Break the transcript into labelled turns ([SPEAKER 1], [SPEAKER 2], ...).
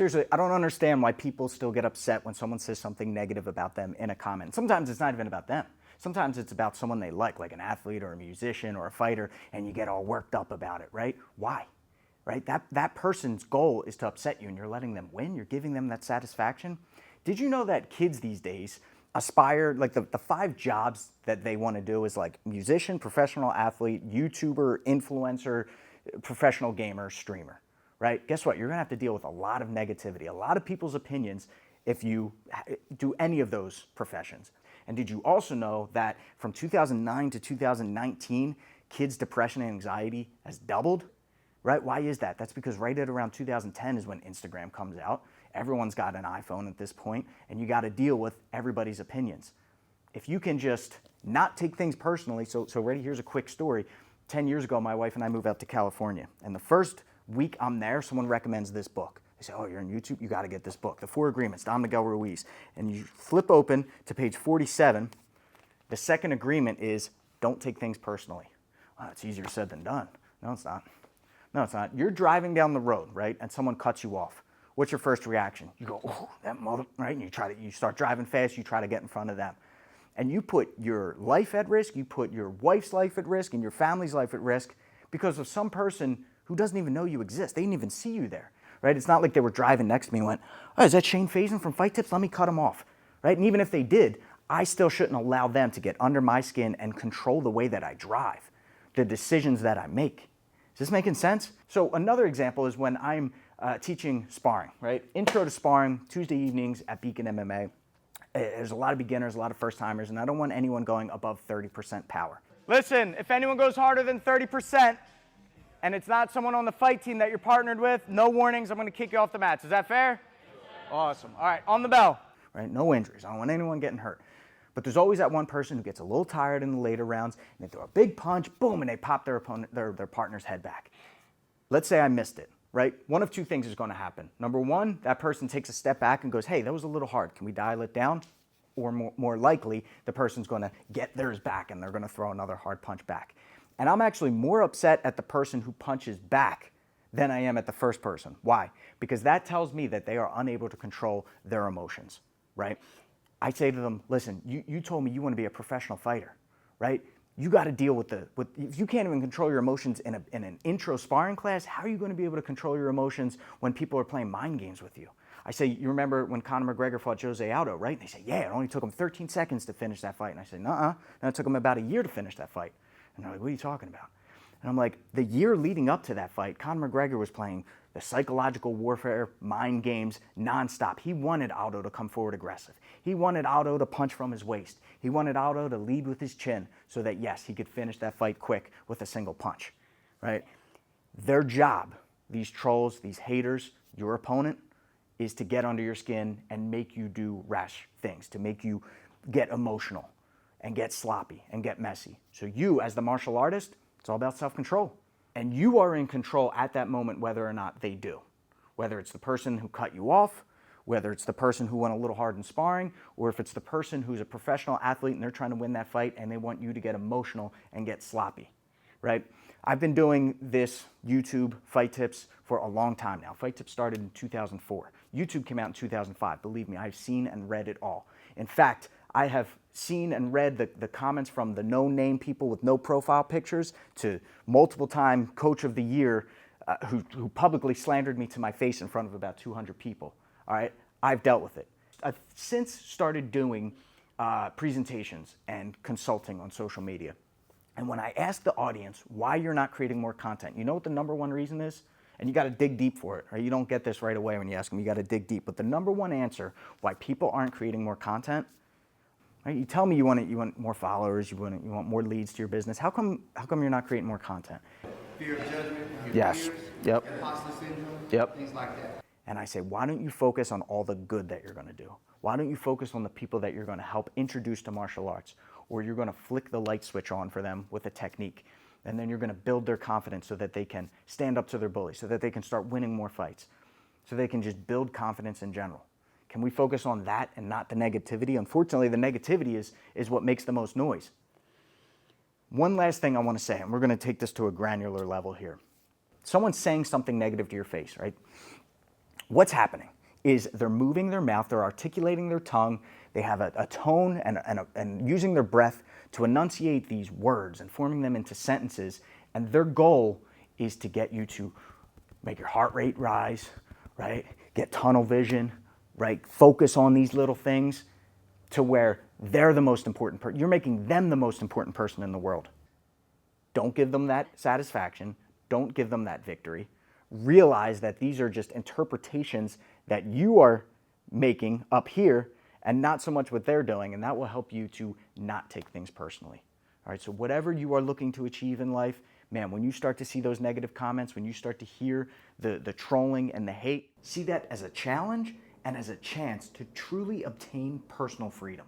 [SPEAKER 1] Seriously, I don't understand why people still get upset when someone says something negative about them in a comment. Sometimes it's not even about them. Sometimes it's about someone they like an athlete or a musician or a fighter, and you get all worked up about it, right? Why? Right? That person's goal is to upset you, and you're letting them win. You're giving them that satisfaction. Did you know that kids these days aspire, like the 5 jobs that they want to do is like musician, professional athlete, YouTuber, influencer, professional gamer, streamer, right? Guess what? You're going to have to deal with a lot of negativity, a lot of people's opinions if you do any of those professions. And did you also know that from 2009 to 2019, kids' depression and anxiety has doubled? Right? Why is that? That's because right at around 2010 is when Instagram comes out. Everyone's got an iPhone at this point, and you got to deal with everybody's opinions. If you can just not take things personally, so ready, here's a quick story. 10 years ago, my wife and I moved out to California, and the first week I'm there, someone recommends this book. They say, oh, you're on YouTube? You got to get this book, The 4 Agreements, Don Miguel Ruiz. And you flip open to page 47. The second agreement is don't take things personally. Well, it's easier said than done. No, it's not. No, it's not. You're driving down the road, right, and someone cuts you off. What's your first reaction? You go, oh, that mother, right? And you start driving fast, you try to get in front of them. And you put your life at risk, you put your wife's life at risk, and your family's life at risk because of some person who doesn't even know you exist. They didn't even see you there, right? It's not like they were driving next to me and went, oh, is that Shane Faison from Fight Tips? Let me cut him off, right? And even if they did, I still shouldn't allow them to get under my skin and control the way that I drive, the decisions that I make. Is this making sense? So another example is when I'm teaching sparring, right? Intro to sparring, Tuesday evenings at Beacon MMA. There's a lot of beginners, a lot of first timers, and I don't want anyone going above 30% power. Listen, if anyone goes harder than 30% and it's not someone on the fight team that you're partnered with, no warnings, I'm gonna kick you off the mats. Is that fair? Awesome. All right, on the bell. Right, no injuries. I don't want anyone getting hurt. But there's always that one person who gets a little tired in the later rounds, and they throw a big punch, boom, and they pop their partner's head back. Let's say I missed it, right? One of 2 things is going to happen. Number 1, that person takes a step back and goes, hey, that was a little hard. Can we dial it down? Or more likely, the person's going to get theirs back, and they're going to throw another hard punch back. And I'm actually more upset at the person who punches back than I am at the first person. Why? Because that tells me that they are unable to control their emotions, right? I say to them, listen, you told me you want to be a professional fighter, right? You got to deal with if you can't even control your emotions in an intro sparring class, how are you going to be able to control your emotions when people are playing mind games with you? I say, you remember when Conor McGregor fought Jose Aldo, right? And they say, yeah, it only took him 13 seconds to finish that fight. And I say, nuh-uh, and it took him about a year to finish that fight. And they're like, what are you talking about? And I'm like, the year leading up to that fight, Conor McGregor was playing the psychological warfare, mind games, nonstop. He wanted Aldo to come forward aggressive. He wanted Aldo to punch from his waist. He wanted Aldo to lead with his chin so that, yes, he could finish that fight quick with a single punch, right? Their job, these trolls, these haters, your opponent, is to get under your skin and make you do rash things, to make you get emotional and get sloppy and get messy. So you, as the martial artist, it's all about self-control. And you are in control at that moment whether or not they do. Whether it's the person who cut you off, whether it's the person who went a little hard in sparring, or if it's the person who's a professional athlete and they're trying to win that fight and they want you to get emotional and get sloppy, right? I've been doing this YouTube Fight Tips for a long time now. Fight Tips started in 2004. YouTube came out in 2005. Believe me, I've seen and read it all. In fact, I have seen and read the comments from the no-name people with no profile pictures to multiple-time Coach of the Year who publicly slandered me to my face in front of about 200 people. All right, I've dealt with it. I've since started doing presentations and consulting on social media. And when I ask the audience why you're not creating more content, you know what the number 1 reason is? And you got to dig deep for it, right? You don't get this right away when you ask them. You got to dig deep. But the number 1 answer why people aren't creating more content, right? You tell me you want more followers, you want more leads to your business. How come you're not creating more content?
[SPEAKER 2] Fear of judgment, your
[SPEAKER 1] Yes.
[SPEAKER 2] fears,
[SPEAKER 1] Yep.
[SPEAKER 2] imposter syndrome,
[SPEAKER 1] Yep.
[SPEAKER 2] things like that.
[SPEAKER 1] And I say, why don't you focus on all the good that you're going to do? Why don't you focus on the people that you're going to help introduce to martial arts? Or you're going to flick the light switch on for them with a technique. And then you're going to build their confidence so that they can stand up to their bully, so that they can start winning more fights, so they can just build confidence in general. Can we focus on that and not the negativity? Unfortunately, the negativity is what makes the most noise. One last thing I want to say, and we're going to take this to a granular level here. Someone's saying something negative to your face, right? what's happening is they're moving their mouth, they're articulating their tongue, they have a tone and using their breath to enunciate these words and forming them into sentences. And their goal is to get you to make your heart rate rise, right? Get tunnel vision, right? Focus on these little things to where they're the most important person. You're making them the most important person in the world. Don't give them that satisfaction. Don't give them that victory. Realize that these are just interpretations that you are making up here and not so much what they're doing, and that will help you to not take things personally. All right, so whatever you are looking to achieve in life, man, when you start to see those negative comments, when you start to hear the trolling and the hate, see that as a challenge and as a chance to truly obtain personal freedom.